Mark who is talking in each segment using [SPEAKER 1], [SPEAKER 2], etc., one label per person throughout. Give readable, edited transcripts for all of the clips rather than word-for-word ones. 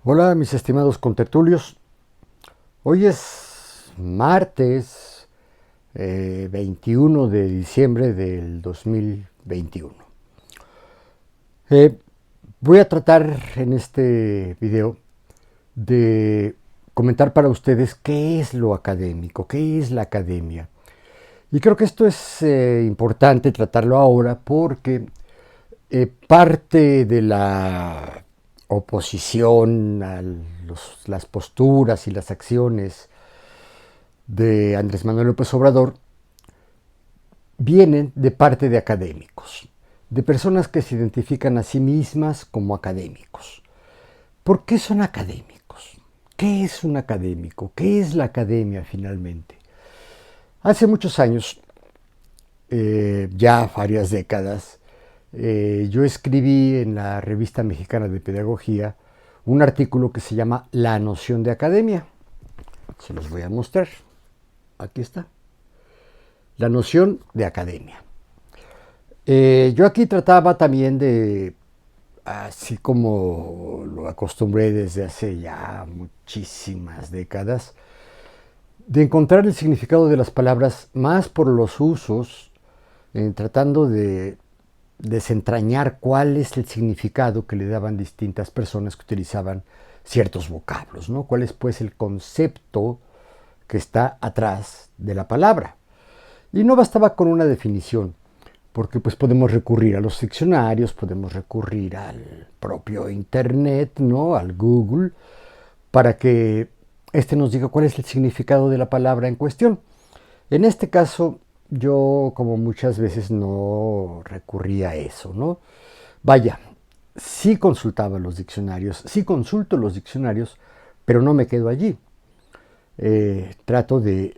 [SPEAKER 1] Hola mis estimados contertulios, hoy es martes 21 de diciembre del 2021. Eh, Voy a tratar en este video de comentar para ustedes qué es lo académico, qué es la academia. Y creo que esto es importante tratarlo ahora porque parte de la oposición a las posturas y las acciones de Andrés Manuel López Obrador vienen de parte de académicos, de personas que se identifican a sí mismas como académicos. ¿Por qué son académicos? ¿Qué es un académico? ¿Qué es la academia finalmente? Hace muchos años, ya varias décadas, yo escribí en la Revista Mexicana de Pedagogía un artículo que se llama La noción de academia. Se los voy a mostrar. Aquí está. La noción de academia. Yo aquí trataba también de, así como lo acostumbré desde hace ya muchísimas décadas, de encontrar el significado de las palabras más por los usos, tratando de desentrañar cuál es el significado que le daban distintas personas que utilizaban ciertos vocablos, ¿no? ¿Cuál es pues el concepto que está atrás de la palabra? Y no bastaba con una definición, porque pues podemos recurrir a los diccionarios, podemos recurrir al propio internet, ¿no? Al Google, para que este nos diga cuál es el significado de la palabra en cuestión. En este caso, yo como muchas veces no recurría a eso, ¿no? Vaya, sí consultaba los diccionarios, sí consulto los diccionarios, pero no me quedo allí. Trato de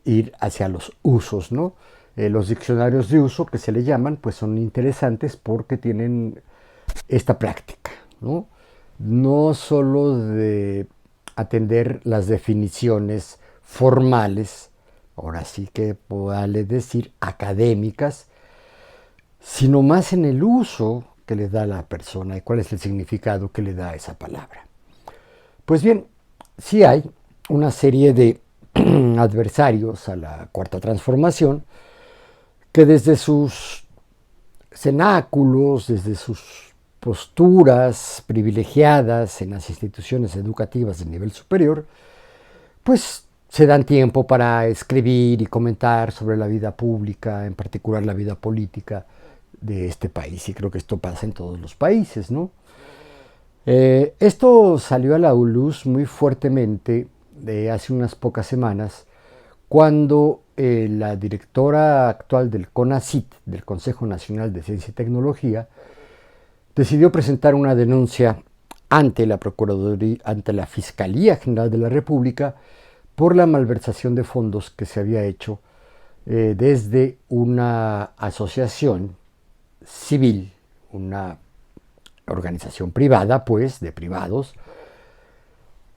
[SPEAKER 1] ir hacia los usos, ¿no? Los diccionarios de uso que se le llaman, pues son interesantes porque tienen esta práctica, ¿no? No solo de atender las definiciones formales, ahora sí que vale decir académicas, sino más en el uso que le da a la persona y cuál es el significado que le da a esa palabra. Pues bien, sí hay una serie de adversarios a la cuarta transformación que desde sus cenáculos, desde sus posturas privilegiadas en las instituciones educativas de nivel superior, pues se dan tiempo para escribir y comentar sobre la vida pública, en particular la vida política de este país. Y creo que esto pasa en todos los países, ¿no? Esto salió a la luz muy fuertemente de hace unas pocas semanas, cuando la directora actual del CONACYT, del Consejo Nacional de Ciencia y Tecnología, decidió presentar una denuncia ante la Procuraduría, ante la Fiscalía General de la República, por la malversación de fondos que se había hecho desde una asociación civil, una organización privada, pues, de privados,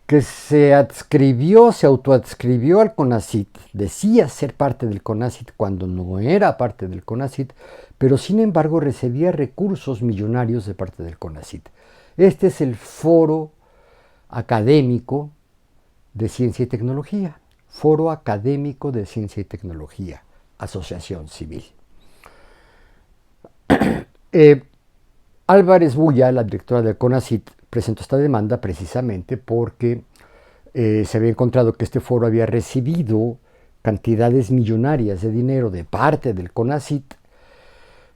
[SPEAKER 1] que se autoadscribió al CONACYT, decía ser parte del CONACYT cuando no era parte del CONACYT, pero sin embargo recibía recursos millonarios de parte del CONACYT. Este es el Foro Académico de Ciencia y Tecnología, Foro Académico de Ciencia y Tecnología, Asociación Civil. Eh, Álvarez Bulla, la directora del CONACYT, presentó esta demanda precisamente porque se había encontrado que este foro había recibido cantidades millonarias de dinero de parte del CONACYT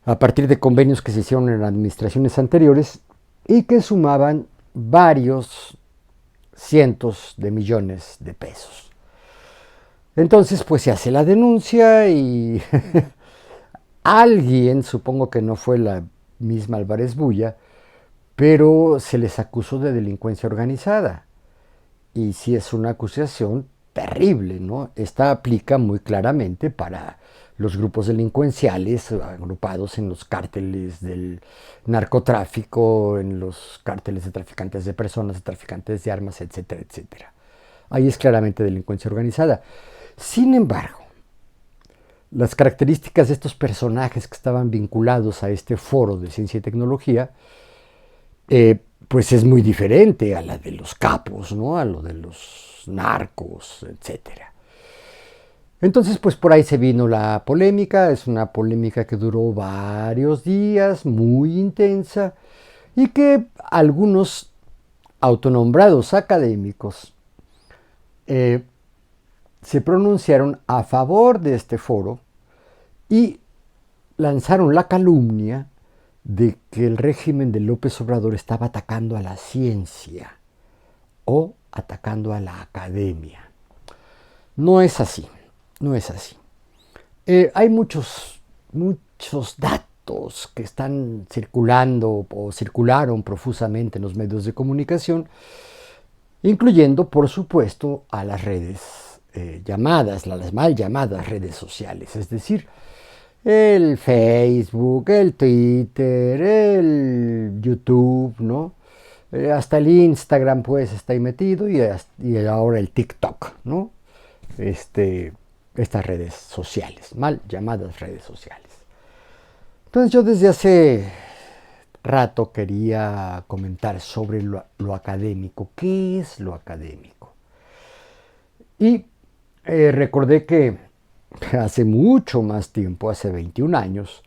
[SPEAKER 1] a partir de convenios que se hicieron en administraciones anteriores y que sumaban varios cientos de millones de pesos. Entonces, pues se hace la denuncia y alguien, supongo que no fue la misma Álvarez Bulla, pero se les acusó de delincuencia organizada. Y sí es una acusación terrible, ¿no? Esta aplica muy claramente para los grupos delincuenciales agrupados en los cárteles del narcotráfico, en los cárteles de traficantes de personas, de traficantes de armas, etcétera, etcétera. Ahí es claramente delincuencia organizada. Sin embargo, las características de estos personajes que estaban vinculados a este foro de ciencia y tecnología pues es muy diferente a la de los capos, ¿no? A lo de los narcos, etcétera. Entonces, pues por ahí se vino la polémica, es una polémica que duró varios días, muy intensa, y que algunos autonombrados académicos eh, se pronunciaron a favor de este foro y lanzaron la calumnia de que el régimen de López Obrador estaba atacando a la ciencia o atacando a la academia. No es así, no es así. Hay muchos datos que están circulando o circularon profusamente en los medios de comunicación, incluyendo, por supuesto, a las redes llamadas, las mal llamadas redes sociales, es decir, el Facebook, el Twitter, el YouTube, ¿no? Hasta el Instagram, pues, está ahí metido y ahora el TikTok, ¿no? Estas redes sociales, mal llamadas redes sociales. Entonces yo desde hace rato quería comentar sobre lo académico. ¿Qué es lo académico? Y recordé que hace mucho más tiempo, hace 21 años,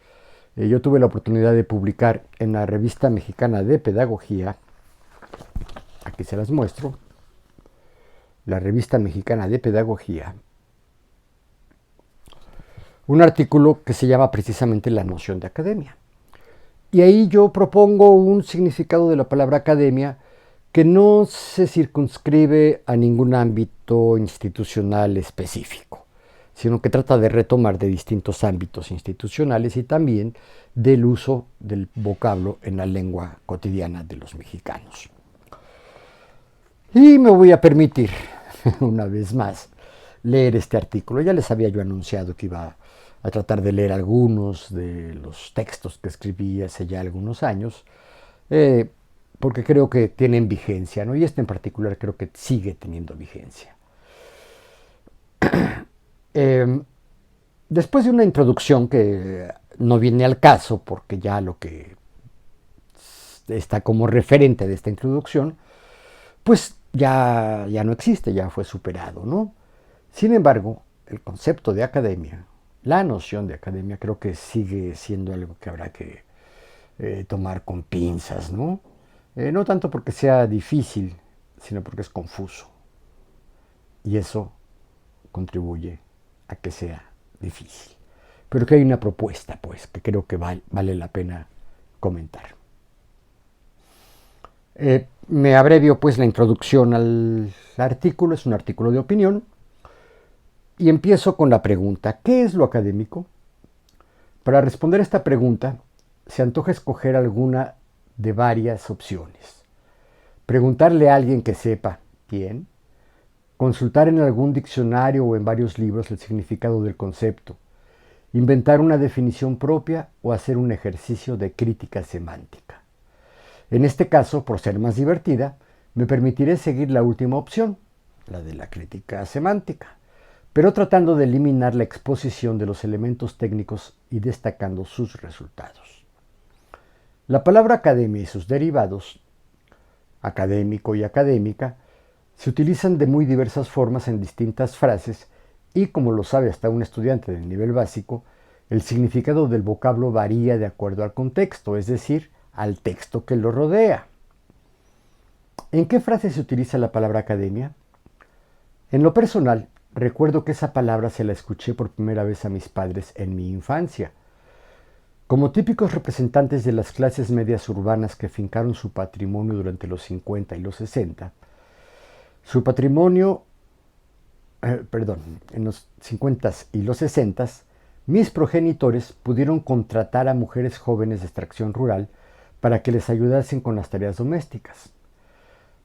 [SPEAKER 1] yo tuve la oportunidad de publicar en la Revista Mexicana de Pedagogía, aquí se las muestro, la Revista Mexicana de Pedagogía, un artículo que se llama precisamente La noción de academia. Y ahí yo propongo un significado de la palabra academia que no se circunscribe a ningún ámbito institucional específico, sino que trata de retomar de distintos ámbitos institucionales y también del uso del vocablo en la lengua cotidiana de los mexicanos. Y me voy a permitir, una vez más, leer este artículo. Ya les había yo anunciado que iba a tratar de leer algunos de los textos que escribí hace ya algunos años, porque creo que tienen vigencia, ¿no? Y este en particular creo que sigue teniendo vigencia. Después de una introducción que no viene al caso, porque ya lo que está como referente de esta introducción, pues ya no existe, ya fue superado, ¿no? Sin embargo, el concepto de academia, la noción de academia, creo que sigue siendo algo que habrá que tomar con pinzas, ¿no? No tanto porque sea difícil, sino porque es confuso. Y eso contribuye a que sea difícil. Pero que hay una propuesta, pues, que creo que vale la pena comentar. Me abrevio, pues, la introducción al artículo, es un artículo de opinión, y empiezo con la pregunta, ¿qué es lo académico? Para responder a esta pregunta, se antoja escoger alguna de varias opciones. Preguntarle a alguien que sepa, ¿quién? Consultar en algún diccionario o en varios libros el significado del concepto, inventar una definición propia o hacer un ejercicio de crítica semántica. En este caso, por ser más divertida, me permitiré seguir la última opción, la de la crítica semántica, pero tratando de eliminar la exposición de los elementos técnicos y destacando sus resultados. La palabra academia y sus derivados, académico y académica, se utilizan de muy diversas formas en distintas frases y, como lo sabe hasta un estudiante de nivel básico, el significado del vocablo varía de acuerdo al contexto, es decir, al texto que lo rodea. ¿En qué frase se utiliza la palabra academia? En lo personal, recuerdo que esa palabra se la escuché por primera vez a mis padres en mi infancia. Como típicos representantes de las clases medias urbanas que fincaron su patrimonio durante los 50 y los 60, su patrimonio, en los 50 y los 60, mis progenitores pudieron contratar a mujeres jóvenes de extracción rural para que les ayudasen con las tareas domésticas.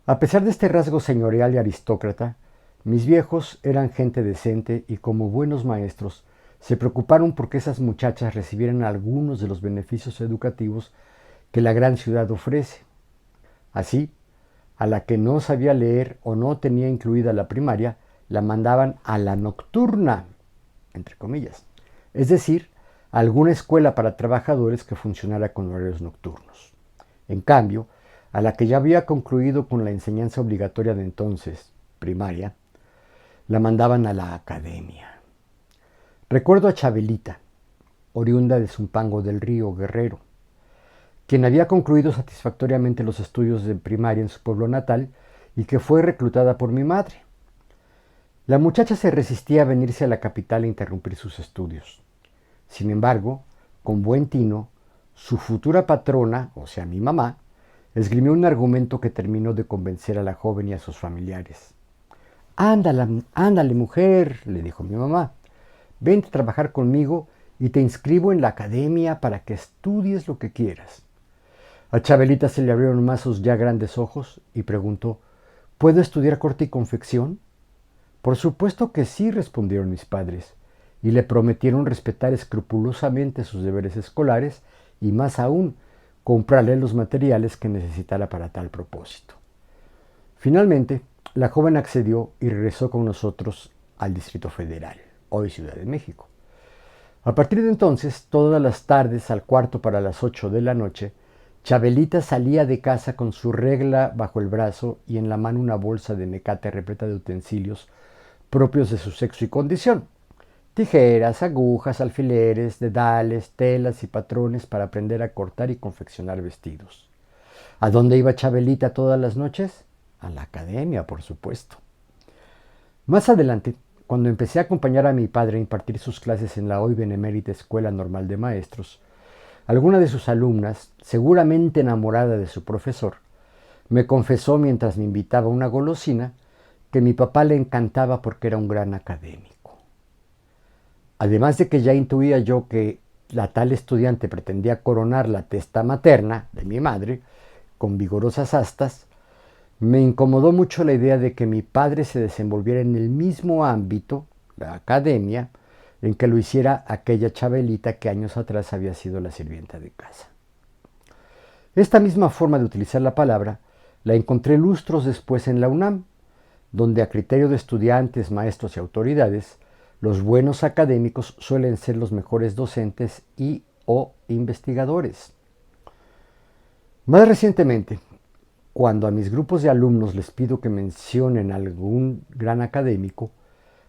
[SPEAKER 1] A pesar de este rasgo señorial y aristócrata, mis viejos eran gente decente y como buenos maestros se preocuparon porque esas muchachas recibieran algunos de los beneficios educativos que la gran ciudad ofrece. Así, a la que no sabía leer o no tenía incluida la primaria, la mandaban a la nocturna, entre comillas, es decir, a alguna escuela para trabajadores que funcionara con horarios nocturnos. En cambio, a la que ya había concluido con la enseñanza obligatoria de entonces, primaria, la mandaban a la academia. Recuerdo a Chabelita, oriunda de Zumpango del Río, Guerrero, quien había concluido satisfactoriamente los estudios de primaria en su pueblo natal y que fue reclutada por mi madre. La muchacha se resistía a venirse a la capital e interrumpir sus estudios. Sin embargo, con buen tino, su futura patrona, o sea, mi mamá, esgrimió un argumento que terminó de convencer a la joven y a sus familiares. Ándale, ándale, mujer, le dijo mi mamá, vente a trabajar conmigo y te inscribo en la academia para que estudies lo que quieras. A Chabelita se le abrieron más sus ya grandes ojos y preguntó, ¿puedo estudiar corte y confección? Por supuesto que sí, respondieron mis padres, y le prometieron respetar escrupulosamente sus deberes escolares y más aún, comprarle los materiales que necesitara para tal propósito. Finalmente, la joven accedió y regresó con nosotros al Distrito Federal, hoy Ciudad de México. A partir de entonces, todas las tardes, al cuarto para las 8 de la noche, Chabelita salía de casa con su regla bajo el brazo y en la mano una bolsa de mecate repleta de utensilios propios de su sexo y condición. Tijeras, agujas, alfileres, dedales, telas y patrones para aprender a cortar y confeccionar vestidos. ¿A dónde iba Chabelita todas las noches? A la academia, por supuesto. Más adelante, cuando empecé a acompañar a mi padre a impartir sus clases en la hoy benemérita Escuela Normal de Maestros, alguna de sus alumnas, seguramente enamorada de su profesor, me confesó mientras me invitaba a una golosina que mi papá le encantaba porque era un gran académico. Además de que ya intuía yo que la tal estudiante pretendía coronar la testa materna de mi madre con vigorosas astas, me incomodó mucho la idea de que mi padre se desenvolviera en el mismo ámbito, la academia, en que lo hiciera aquella Chabelita que años atrás había sido la sirvienta de casa. Esta misma forma de utilizar la palabra la encontré lustros después en la UNAM, donde a criterio de estudiantes, maestros y autoridades, los buenos académicos suelen ser los mejores docentes y o investigadores. Más recientemente, cuando a mis grupos de alumnos les pido que mencionen algún gran académico,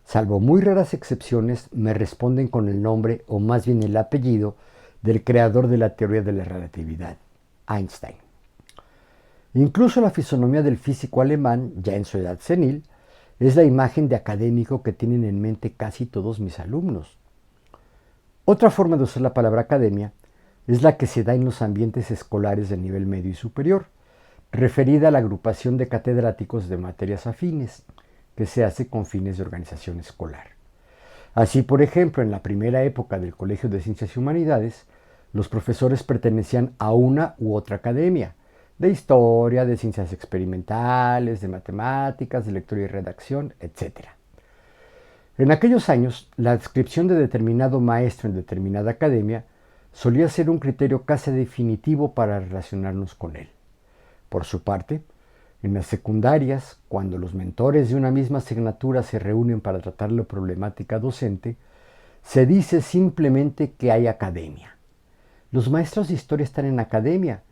[SPEAKER 1] salvo muy raras excepciones, me responden con el nombre o más bien el apellido del creador de la teoría de la relatividad, Einstein. Incluso la fisonomía del físico alemán, ya en su edad senil, es la imagen de académico que tienen en mente casi todos mis alumnos. Otra forma de usar la palabra academia es la que se da en los ambientes escolares de nivel medio y superior, referida a la agrupación de catedráticos de materias afines, que se hace con fines de organización escolar. Así, por ejemplo, en la primera época del Colegio de Ciencias y Humanidades, los profesores pertenecían a una u otra academia, de historia, de ciencias experimentales, de matemáticas, de lectura y redacción, etc. En aquellos años, la adscripción de determinado maestro en determinada academia solía ser un criterio casi definitivo para relacionarnos con él. Por su parte, en las secundarias, cuando los mentores de una misma asignatura se reúnen para tratar la problemática docente, se dice simplemente que hay academia. Los maestros de historia están en academia.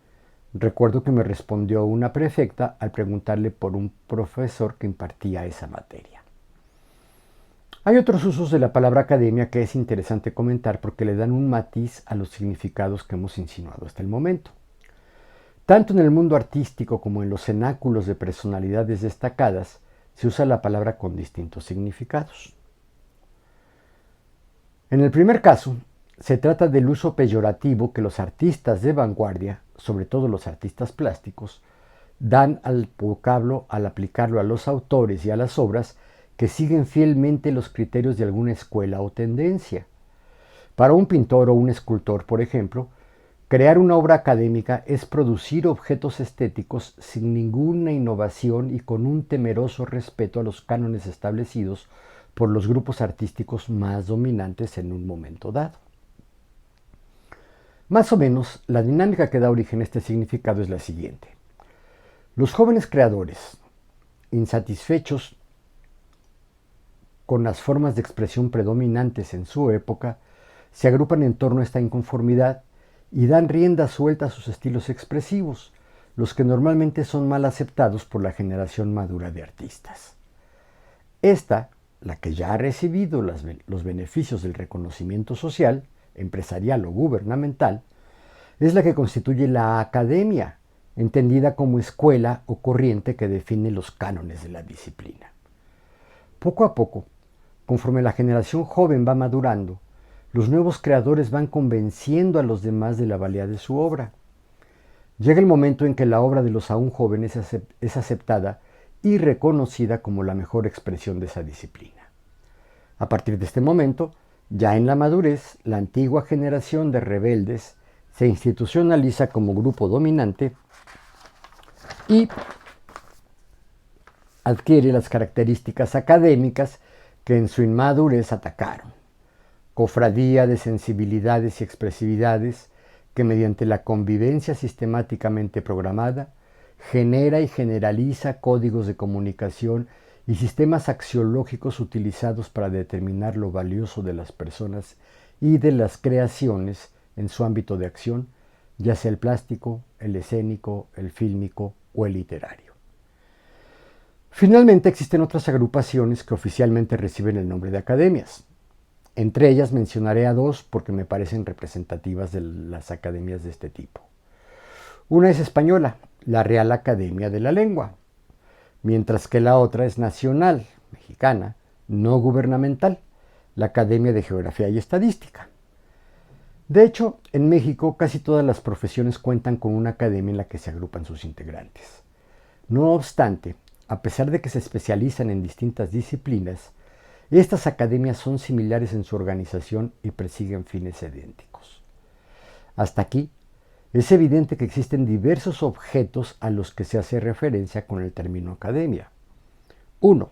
[SPEAKER 1] Recuerdo que me respondió una prefecta al preguntarle por un profesor que impartía esa materia. Hay otros usos de la palabra academia que es interesante comentar porque le dan un matiz a los significados que hemos insinuado hasta el momento. Tanto en el mundo artístico como en los cenáculos de personalidades destacadas se usa la palabra con distintos significados. En el primer caso, se trata del uso peyorativo que los artistas de vanguardia, sobre todo los artistas plásticos, dan al vocablo al aplicarlo a los autores y a las obras que siguen fielmente los criterios de alguna escuela o tendencia. Para un pintor o un escultor, por ejemplo, crear una obra académica es producir objetos estéticos sin ninguna innovación y con un temeroso respeto a los cánones establecidos por los grupos artísticos más dominantes en un momento dado. Más o menos, la dinámica que da origen a este significado es la siguiente. Los jóvenes creadores, insatisfechos con las formas de expresión predominantes en su época, se agrupan en torno a esta inconformidad y dan rienda suelta a sus estilos expresivos, los que normalmente son mal aceptados por la generación madura de artistas. Esta, la que ya ha recibido los beneficios del reconocimiento social, empresarial o gubernamental, es la que constituye la academia, entendida como escuela o corriente que define los cánones de la disciplina. Poco a poco, conforme la generación joven va madurando, los nuevos creadores van convenciendo a los demás de la valía de su obra. Llega el momento en que la obra de los aún jóvenes es aceptada y reconocida como la mejor expresión de esa disciplina. A partir de este momento, ya en la madurez, la antigua generación de rebeldes se institucionaliza como grupo dominante y adquiere las características académicas que en su inmadurez atacaron. Cofradía de sensibilidades y expresividades que mediante la convivencia sistemáticamente programada genera y generaliza códigos de comunicación y sistemas axiológicos utilizados para determinar lo valioso de las personas y de las creaciones en su ámbito de acción, ya sea el plástico, el escénico, el fílmico o el literario. Finalmente existen otras agrupaciones que oficialmente reciben el nombre de academias. Entre ellas mencionaré a dos porque me parecen representativas de las academias de este tipo. Una es española, la Real Academia de la Lengua, mientras que la otra es nacional, mexicana, no gubernamental, la Academia de Geografía y Estadística. De hecho, en México casi todas las profesiones cuentan con una academia en la que se agrupan sus integrantes. No obstante, a pesar de que se especializan en distintas disciplinas, estas academias son similares en su organización y persiguen fines idénticos. Hasta aquí, es evidente que existen diversos objetos a los que se hace referencia con el término academia. 1.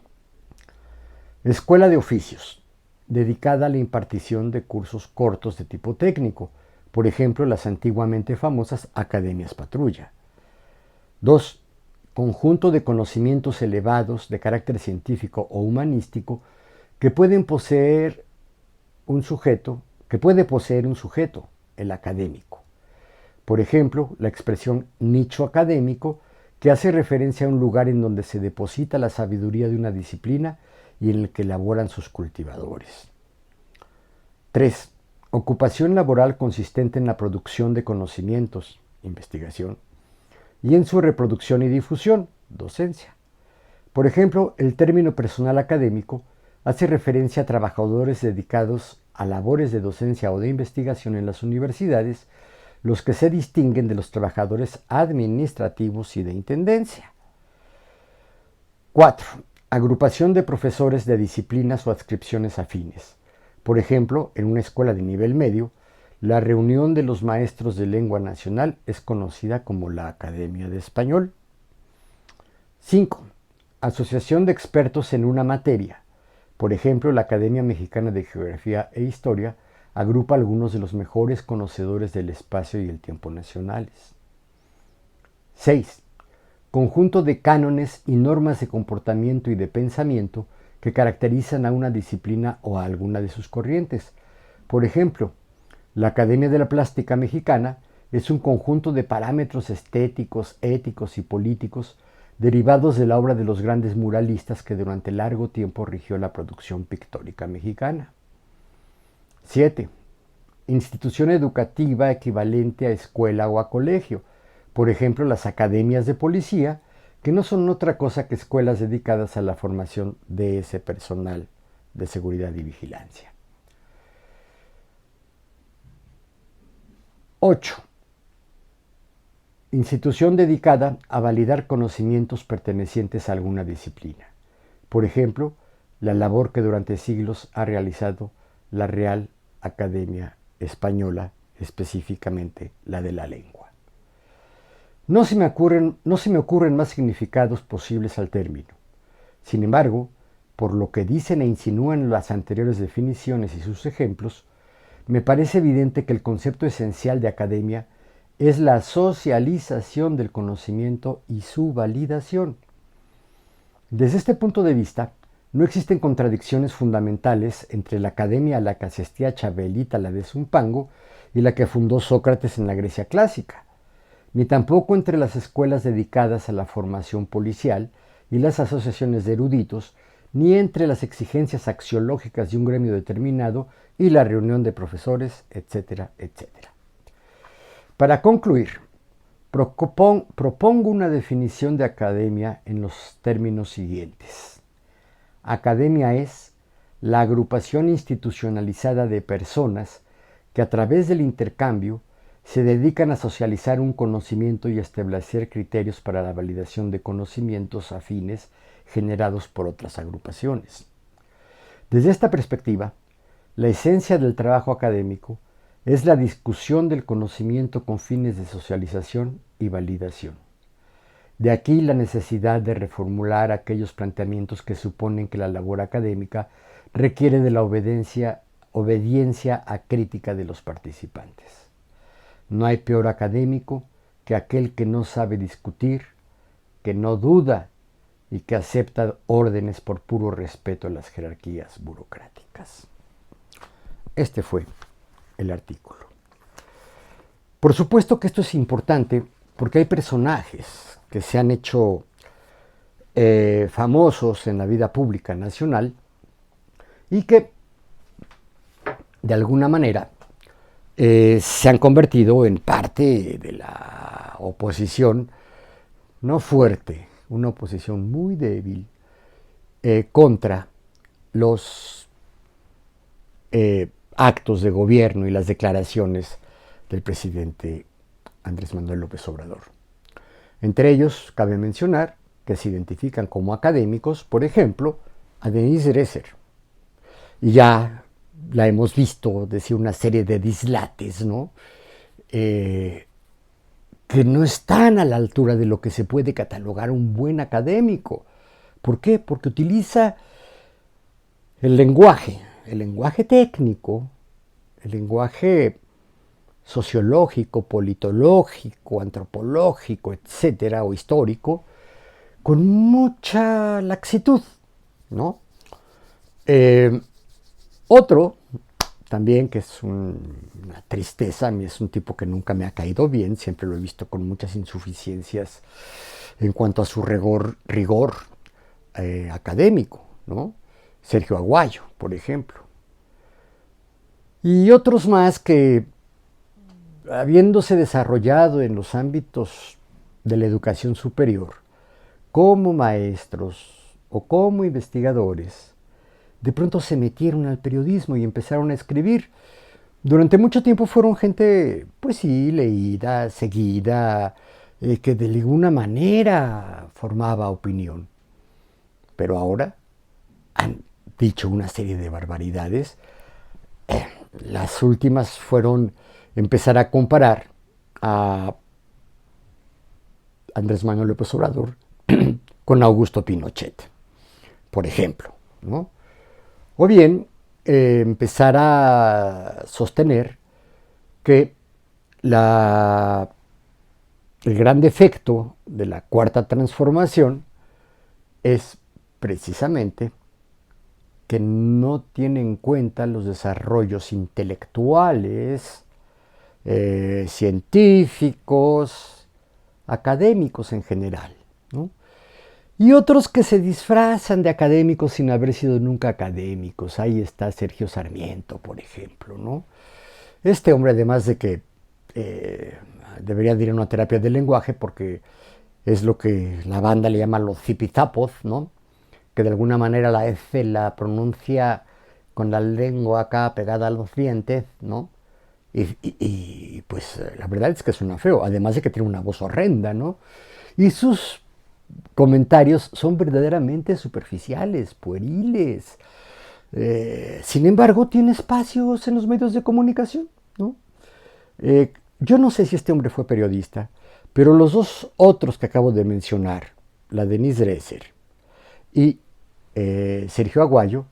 [SPEAKER 1] Escuela de oficios, dedicada a la impartición de cursos cortos de tipo técnico, por ejemplo, las antiguamente famosas academias patrulla. 2. Conjunto de conocimientos elevados de carácter científico o humanístico que puede poseer un sujeto, el académico. Por ejemplo, la expresión nicho académico, que hace referencia a un lugar en donde se deposita la sabiduría de una disciplina y en el que laboran sus cultivadores. 3. Ocupación laboral consistente en la producción de conocimientos, investigación, y en su reproducción y difusión, docencia. Por ejemplo, el término personal académico hace referencia a trabajadores dedicados a labores de docencia o de investigación en las universidades, los que se distinguen de los trabajadores administrativos y de intendencia. 4. Agrupación de profesores de disciplinas o adscripciones afines. Por ejemplo, en una escuela de nivel medio, la reunión de los maestros de lengua nacional es conocida como la Academia de Español. 5. Asociación de expertos en una materia. Por ejemplo, la Academia Mexicana de Geografía e Historia agrupa a algunos de los mejores conocedores del espacio y el tiempo nacionales. 6. Conjunto de cánones y normas de comportamiento y de pensamiento que caracterizan a una disciplina o a alguna de sus corrientes. Por ejemplo, la Academia de la Plástica Mexicana es un conjunto de parámetros estéticos, éticos y políticos derivados de la obra de los grandes muralistas que durante largo tiempo rigió la producción pictórica mexicana. 7. Institución educativa equivalente a escuela o a colegio. Por ejemplo, las academias de policía, que no son otra cosa que escuelas dedicadas a la formación de ese personal de seguridad y vigilancia. 8. Institución dedicada a validar conocimientos pertenecientes a alguna disciplina. Por ejemplo, la labor que durante siglos ha realizado la Real Academia Española, específicamente la de la lengua. No se me ocurren más significados posibles al término. Sin embargo, por lo que dicen e insinúan las anteriores definiciones y sus ejemplos, me parece evidente que el concepto esencial de academia es la socialización del conocimiento y su validación. Desde este punto de vista, no existen contradicciones fundamentales entre la academia a la que asistía Chabelita la de Zumpango y la que fundó Sócrates en la Grecia clásica. ni tampoco entre las escuelas dedicadas a la formación policial y las asociaciones de eruditos, ni entre las exigencias axiológicas de un gremio determinado y la reunión de profesores, etcétera, etcétera. Para concluir, propongo una definición de academia en los términos siguientes. Academia es la agrupación institucionalizada de personas que a través del intercambio se dedican a socializar un conocimiento y a establecer criterios para la validación de conocimientos afines generados por otras agrupaciones. Desde esta perspectiva, la esencia del trabajo académico es la discusión del conocimiento con fines de socialización y validación. De aquí la necesidad de reformular aquellos planteamientos que suponen que la labor académica requiere de la obediencia a crítica de los participantes. No hay peor académico que aquel que no sabe discutir, que no duda y que acepta órdenes por puro respeto a las jerarquías burocráticas. Este fue el artículo. Por supuesto que esto es importante porque hay personajes que se han hecho famosos en la vida pública nacional y que de alguna manera se han convertido en parte de la oposición, no fuerte, una oposición muy débil contra los actos de gobierno y las declaraciones del presidente Andrés Manuel López Obrador. Entre ellos, cabe mencionar que se identifican como académicos, por ejemplo, a Denise Dresser. Y ya la hemos visto decir una serie de dislates, ¿no? Que no están a la altura de lo que se puede catalogar un buen académico. ¿Por qué? Porque utiliza el lenguaje técnico, el lenguaje sociológico, politológico, antropológico, etcétera, o histórico, con mucha laxitud, ¿no? Otro, también, que es una tristeza, a mí es un tipo que nunca me ha caído bien, siempre lo he visto con muchas insuficiencias en cuanto a su rigor académico, ¿no? Sergio Aguayo, por ejemplo. Y otros más que, habiéndose desarrollado en los ámbitos de la educación superior, como maestros o como investigadores, de pronto se metieron al periodismo y empezaron a escribir. Durante mucho tiempo fueron gente, pues sí, leída, seguida, que de alguna manera formaba opinión. Pero ahora han dicho una serie de barbaridades. Las últimas fueron empezar a comparar a Andrés Manuel López Obrador con Augusto Pinochet, por ejemplo, ¿no? O bien empezar a sostener que el gran defecto de la Cuarta Transformación es precisamente que no tiene en cuenta los desarrollos intelectuales, científicos, académicos en general, ¿no? Y otros que se disfrazan de académicos sin haber sido nunca académicos. Ahí está Sergio Sarmiento, por ejemplo, ¿no? Este hombre, además de que debería de ir a una terapia del lenguaje, porque es lo que la banda le llama los zipizapoz, ¿no? Que de alguna manera la F la pronuncia con la lengua acá pegada a los dientes, ¿no? Y pues la verdad es que suena feo, además de que tiene una voz horrenda, ¿no? Y sus comentarios son verdaderamente superficiales, pueriles. Sin embargo, tiene espacios en los medios de comunicación, ¿no? Yo no sé si este hombre fue periodista, pero los dos otros que acabo de mencionar, la Denise Dresser y Sergio Aguayo,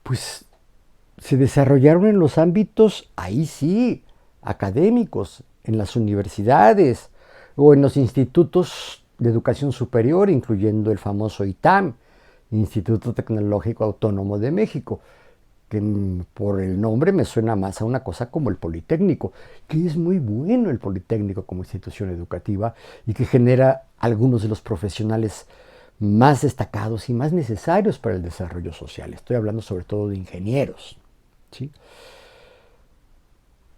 [SPEAKER 1] pues se desarrollaron en los ámbitos, ahí sí, académicos, en las universidades o en los institutos de educación superior, incluyendo el famoso ITAM, Instituto Tecnológico Autónomo de México, que por el nombre me suena más a una cosa como el Politécnico, que es muy bueno el Politécnico como institución educativa y que genera algunos de los profesionales más destacados y más necesarios para el desarrollo social. Estoy hablando sobre todo de ingenieros, ¿sí?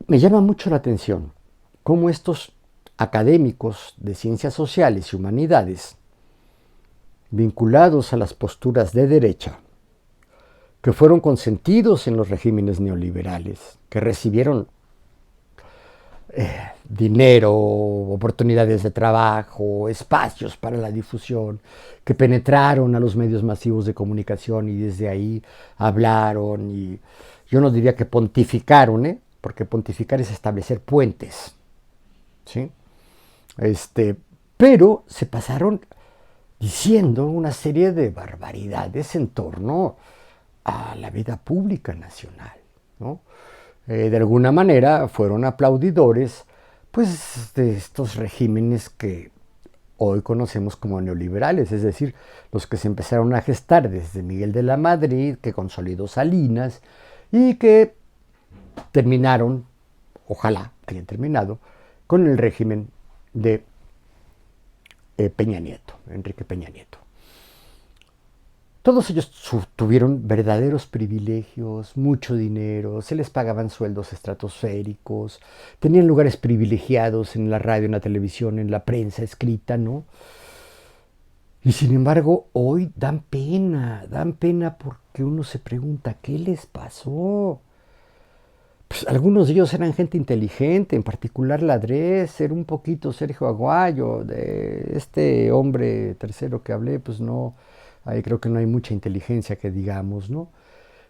[SPEAKER 1] Me llama mucho la atención cómo estos académicos de ciencias sociales y humanidades, vinculados a las posturas de derecha, que fueron consentidos en los regímenes neoliberales, que recibieron dinero, oportunidades de trabajo, espacios para la difusión, que penetraron a los medios masivos de comunicación y desde ahí hablaron y yo no diría que pontificaron, porque pontificar es establecer puentes, ¿sí? Pero se pasaron diciendo una serie de barbaridades en torno a la vida pública nacional, ¿no? De alguna manera fueron aplaudidores pues, de estos regímenes que hoy conocemos como neoliberales, es decir, los que se empezaron a gestar desde Miguel de la Madrid, que consolidó Salinas y que terminaron, ojalá hayan terminado, con el régimen de Peña Nieto, Enrique Peña Nieto. Todos ellos tuvieron verdaderos privilegios, mucho dinero, se les pagaban sueldos estratosféricos, tenían lugares privilegiados en la radio, en la televisión, en la prensa escrita, ¿no? Y sin embargo, hoy dan pena porque uno se pregunta, ¿qué les pasó? Pues algunos de ellos eran gente inteligente, en particular Ladrés, era un poquito Sergio Aguayo, de este hombre tercero que hablé, pues no, ahí creo que no hay mucha inteligencia que digamos, ¿no?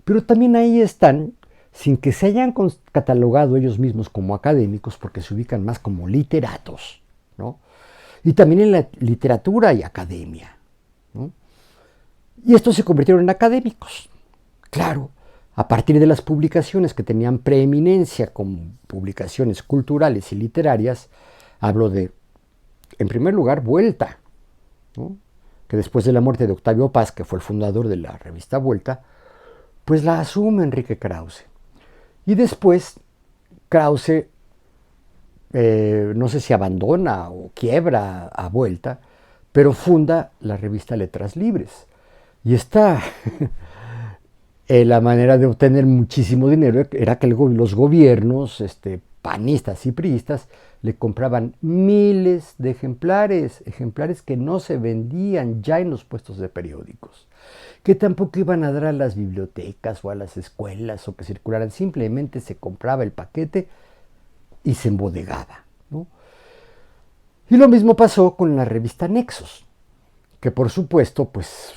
[SPEAKER 1] Pero también ahí están, sin que se hayan catalogado ellos mismos como académicos, porque se ubican más como literatos, ¿no? Y también en la literatura y academia, ¿no? Y estos se convirtieron en académicos, claro, a partir de las publicaciones que tenían preeminencia como publicaciones culturales y literarias. Hablo de, en primer lugar, Vuelta, ¿no? Que después de la muerte de Octavio Paz, que fue el fundador de la revista Vuelta, pues la asume Enrique Krause. Y después Krause, no sé si abandona o quiebra a Vuelta, pero funda la revista Letras Libres. Y esta, la manera de obtener muchísimo dinero era que los gobiernos panistas y priistas le compraban miles de ejemplares que no se vendían ya en los puestos de periódicos, que tampoco iban a dar a las bibliotecas o a las escuelas o que circularan, simplemente se compraba el paquete y se embodegaba, ¿no? Y lo mismo pasó con la revista Nexos, que por supuesto, pues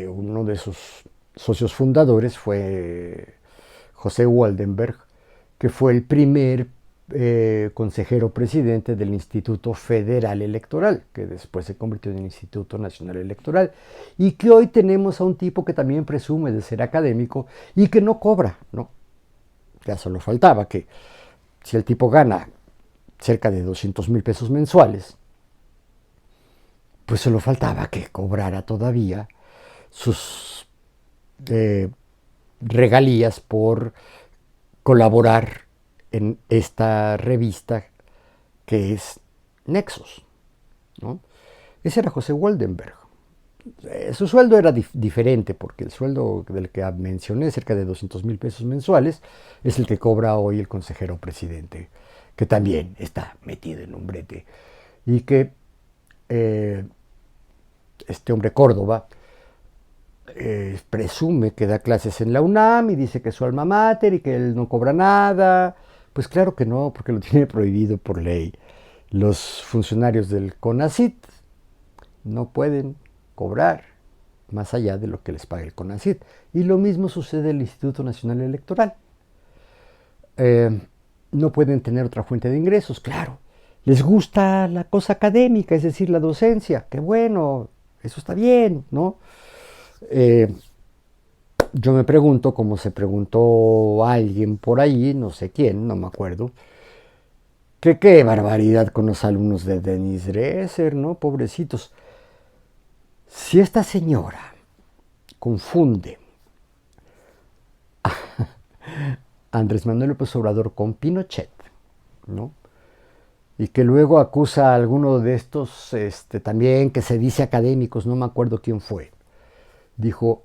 [SPEAKER 1] uno de sus socios fundadores fue José Waldenberg, que fue el primer consejero presidente del Instituto Federal Electoral, que después se convirtió en el Instituto Nacional Electoral, y que hoy tenemos a un tipo que también presume de ser académico y que no cobra, ¿no? Ya solo faltaba que si el tipo gana cerca de 200,000 pesos mensuales, pues solo faltaba que cobrara todavía sus regalías por colaborar en esta revista que es Nexos, ¿no? Ese era José Waldenberg. Su sueldo era diferente porque el sueldo del que mencioné, cerca de 200,000 pesos mensuales, es el que cobra hoy el consejero presidente, que también está metido en un brete. Y que este hombre Córdoba presume que da clases en la UNAM y dice que es su alma mater y que él no cobra nada. Pues claro que no, porque lo tiene prohibido por ley. Los funcionarios del CONACYT no pueden cobrar más allá de lo que les paga el CONACYT. Y lo mismo sucede en el Instituto Nacional Electoral. No pueden tener otra fuente de ingresos, claro. Les gusta la cosa académica, es decir, la docencia. Qué bueno, eso está bien, ¿no? Yo me pregunto, como se preguntó alguien por ahí, no sé quién, no me acuerdo, que qué barbaridad con los alumnos de Denise Dresser, ¿no? Pobrecitos. Si esta señora confunde Andrés Manuel López Obrador con Pinochet, ¿no? Y que luego acusa a alguno de estos también que se dice académicos, no me acuerdo quién fue. Dijo,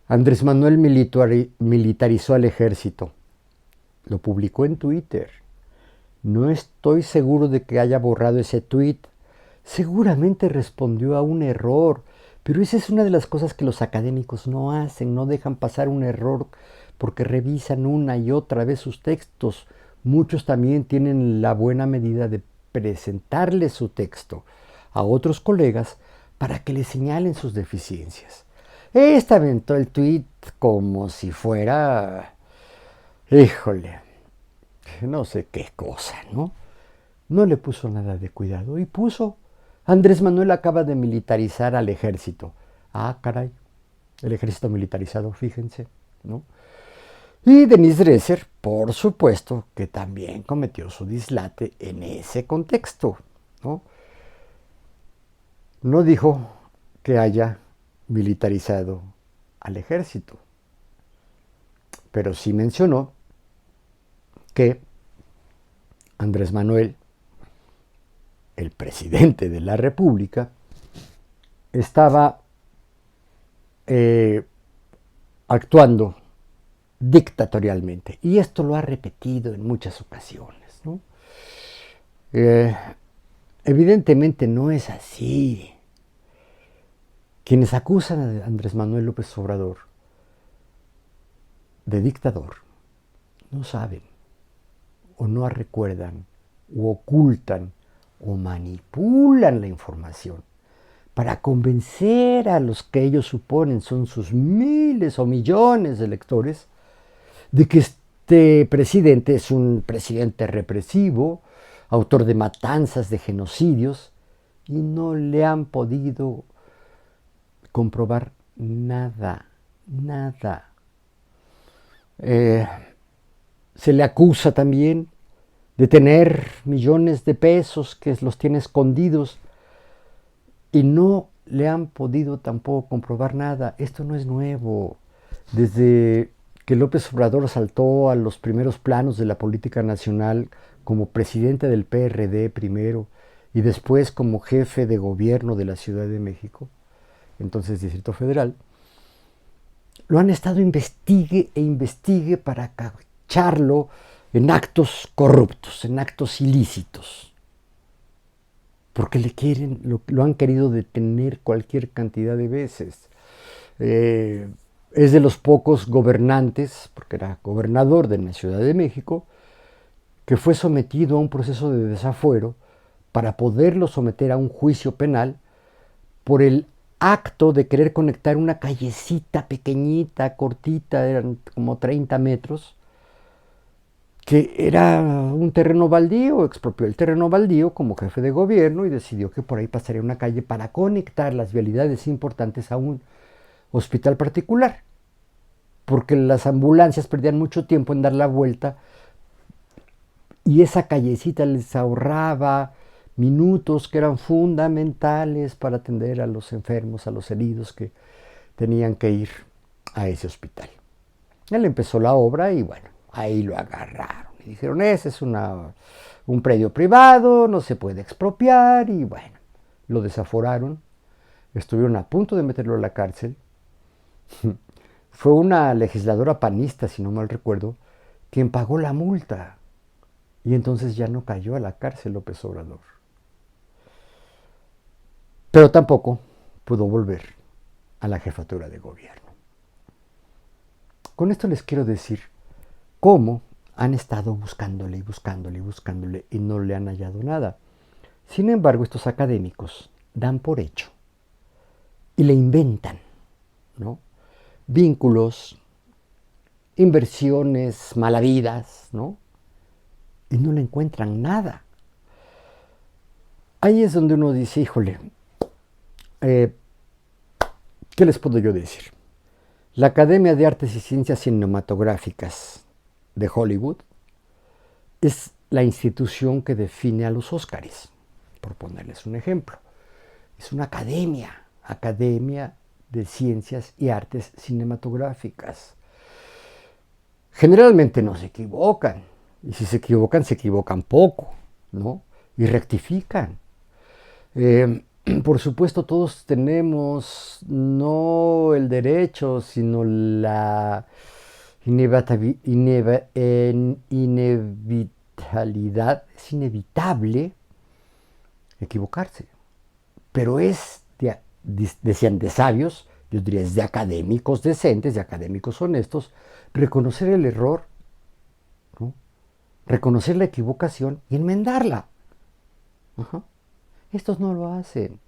[SPEAKER 1] Andrés Manuel militarizó al ejército. Lo publicó en Twitter. No estoy seguro de que haya borrado ese tweet. Seguramente respondió a un error, pero esa es una de las cosas que los académicos no hacen, no dejan pasar un error porque revisan una y otra vez sus textos. Muchos también tienen la buena medida de presentarle su texto a otros colegas para que le señalen sus deficiencias. Esta aventó el tweet como si fuera, híjole, no sé qué cosa, ¿no? No le puso nada de cuidado y puso, Andrés Manuel acaba de militarizar al ejército. Ah, caray, el ejército militarizado, fíjense, ¿no? Y Denise Dresser, por supuesto, que también cometió su dislate en ese contexto, ¿no? No dijo que haya militarizado al ejército, pero sí mencionó que Andrés Manuel, el presidente de la República, estaba actuando dictatorialmente. Y esto lo ha repetido en muchas ocasiones, ¿no? Evidentemente no es así. Quienes acusan a Andrés Manuel López Obrador de dictador no saben, o no recuerdan, o ocultan, o manipulan la información para convencer a los que ellos suponen son sus miles o millones de lectores de que este presidente es un presidente represivo, autor de matanzas, de genocidios, y no le han podido comprobar nada, nada. Se le acusa también de tener millones de pesos que los tiene escondidos y no le han podido tampoco comprobar nada. Esto no es nuevo. Desde que López Obrador saltó a los primeros planos de la política nacional como presidente del PRD primero y después como jefe de gobierno de la Ciudad de México, entonces Distrito Federal, lo han estado investigue e investigue para cacharlo en actos corruptos, en actos ilícitos, porque le quieren, lo han querido detener cualquier cantidad de veces. Es de los pocos gobernantes, porque era gobernador de la Ciudad de México, que fue sometido a un proceso de desafuero para poderlo someter a un juicio penal por el acto de querer conectar una callecita pequeñita, cortita, eran como 30 metros, que era un terreno baldío, expropió el terreno baldío como jefe de gobierno y decidió que por ahí pasaría una calle para conectar las vialidades importantes a un hospital particular, porque las ambulancias perdían mucho tiempo en dar la vuelta y esa callecita les ahorraba minutos que eran fundamentales para atender a los enfermos, a los heridos que tenían que ir a ese hospital. Él empezó la obra y bueno, ahí lo agarraron y dijeron, ese es un predio privado, no se puede expropiar y bueno, lo desaforaron, estuvieron a punto de meterlo a la cárcel. Fue una legisladora panista, si no mal recuerdo, quien pagó la multa y entonces ya no cayó a la cárcel López Obrador. Pero tampoco pudo volver a la jefatura de gobierno. Con esto les quiero decir cómo han estado buscándole y buscándole y buscándole y no le han hallado nada. Sin embargo, estos académicos dan por hecho y le inventan, ¿no?, vínculos, inversiones malavidas, ¿no?, y no le encuentran nada. Ahí es donde uno dice, híjole, ¿qué les puedo yo decir? La Academia de Artes y Ciencias Cinematográficas de Hollywood es la institución que define a los Óscares, por ponerles un ejemplo. Es una academia de Ciencias y Artes Cinematográficas. Generalmente no se equivocan, y si se equivocan poco, ¿no? Y rectifican. Por supuesto, todos tenemos no el derecho, sino la inevitabilidad, es inevitable equivocarse, pero es, decían de sabios, yo diría es de académicos decentes, de académicos honestos, reconocer el error, ¿no? Reconocer la equivocación y enmendarla. Ajá. Estos no lo hacen,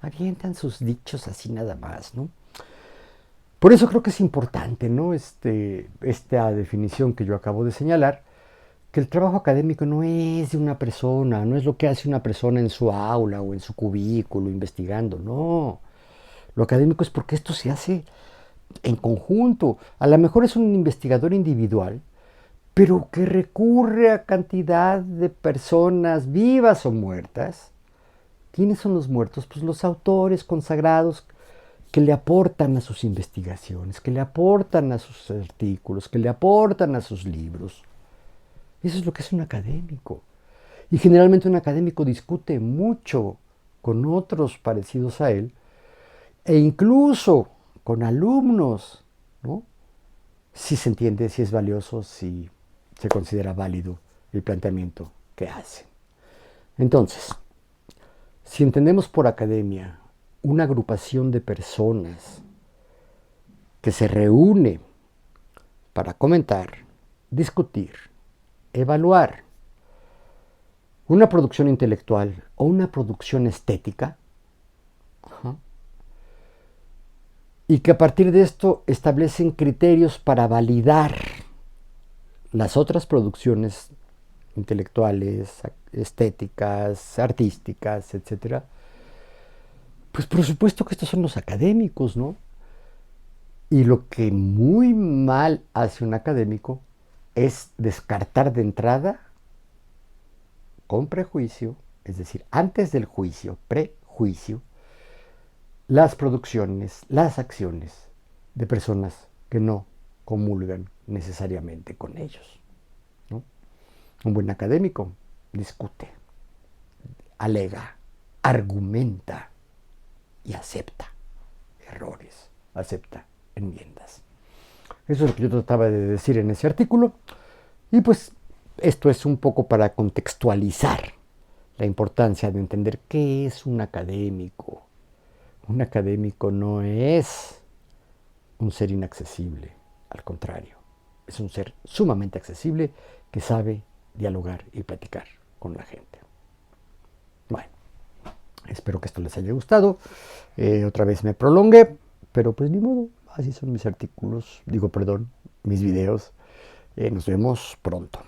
[SPEAKER 1] avientan sus dichos así nada más, ¿no? Por eso creo que es importante, ¿no? Esta definición que yo acabo de señalar, que el trabajo académico no es de una persona, no es lo que hace una persona en su aula o en su cubículo investigando, no. Lo académico es porque esto se hace en conjunto. A lo mejor es un investigador individual, pero que recurre a cantidad de personas vivas o muertas. ¿Quiénes son los muertos? Pues los autores consagrados que le aportan a sus investigaciones, que le aportan a sus artículos, que le aportan a sus libros. Eso es lo que es un académico. Y generalmente un académico discute mucho con otros parecidos a él, e incluso con alumnos, ¿no? Si se entiende, si es valioso, si se considera válido el planteamiento que hace. Entonces, si entendemos por academia una agrupación de personas que se reúne para comentar, discutir, evaluar una producción intelectual o una producción estética, y que a partir de esto establecen criterios para validar las otras producciones intelectuales, estéticas, artísticas, etcétera, pues por supuesto que estos son los académicos, ¿no? Y lo que muy mal hace un académico es descartar de entrada, con prejuicio, es decir, antes del juicio, prejuicio, las producciones, las acciones de personas que no comulgan necesariamente con ellos, ¿no? Un buen académico discute, alega, argumenta y acepta errores, acepta enmiendas. Eso es lo que yo trataba de decir en ese artículo, y pues esto es un poco para contextualizar la importancia de entender qué es un académico. Un académico no es un ser inaccesible, al contrario, es un ser sumamente accesible que sabe dialogar y platicar con la gente. Bueno, espero que esto les haya gustado. Otra vez me prolongué, pero pues ni modo, así son mis artículos, mis videos. Nos vemos pronto.